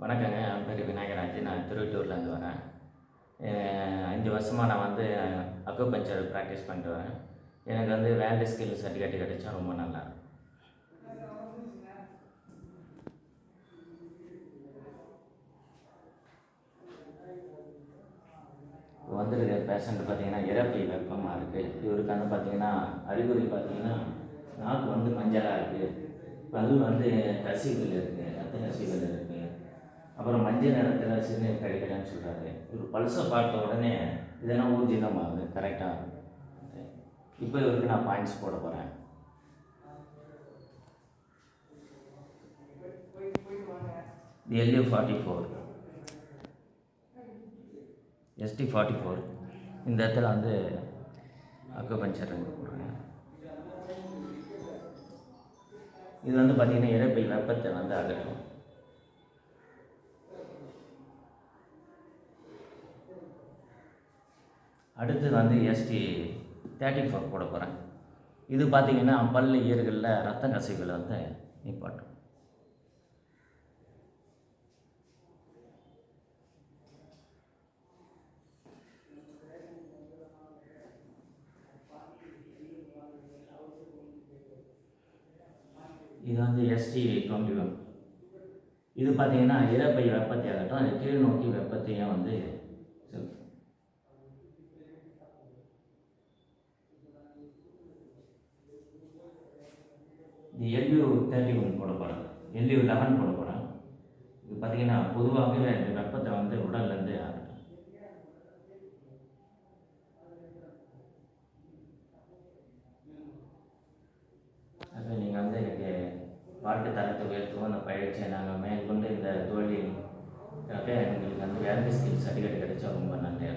வணக்கங்க. என் பேர் விநாயகராஜ். நான் திருவட்டூர்லேருந்து வரேன். 5 வருஷமா நான் வந்து அக்குபஞ்சர் ப்ராக்டிஸ் பண்ணிட்டு வரேன். எனக்கு வந்து வேலிட் ஸ்கில் சர்டிஃபிகேட் கிடைச்சா ரொம்ப நல்லாயிருக்கும். வந்திருக்க பேஷண்ட் பார்த்தீங்கன்னா இறப்பை வெப்பமாக இருக்குது. இவருக்கு வந்து பார்த்தீங்கன்னா அறிகுறி பார்த்தீங்கன்னா நாக்கு வந்து மஞ்சளாக இருக்குது, பல் வந்து கசிவுகள் இருக்குது, ரத்த கசிவுகள் இருக்குது, அப்புறம் மஞ்சள் நேரத்தில் சிறுநீர் கழிக்கலன்னு சொல்கிறாரு. இவர் பல்ஸை பார்த்த உடனே இதெல்லாம் ஊர்ஜிதமாகுது கரெக்டாக. இப்போ இவருக்கு நான் பாயிண்ட்ஸ் போட போகிறேன். LU44 ST44 இந்த இடத்துல வந்து அக்குபஞ்சர் போடுறேன். இது வந்து பார்த்திங்கன்னா இறப்பை வெப்பத்தை வந்து அகற்றும். அடுத்தது வந்து ST34 போட போகிறேன். இது பார்த்திங்கன்னா பல் ஈறுகளில் ரத்த கசிவுகளை வந்து நிப்பாட்டும். இது வந்து ST21. இது பார்த்திங்கன்னா இறப்பை வெப்பத்தை அகற்றும், அது கீழ் நோக்கி வெப்பத்தையும் வந்து செலுத்தும். இது LU31 போட போகிறேன், LU11 போட போகிறேன். இது பார்த்திங்கன்னா பொதுவாகவே இந்த வெப்பத்தை வந்து உடல்லேருந்து அகற்றும். அது நீங்கள் வந்து எனக்கு வாழ்க்கை தரத்தை உயர்த்துவோம். அந்த பயிற்சியை நாங்கள் மேற்கொண்டு இந்த தொழிலுக்காக எங்களுக்கு வந்து வேலிட் ஸ்கில் சர்டிஃபிகேட் கிடைச்சா ரொம்ப நன்றி.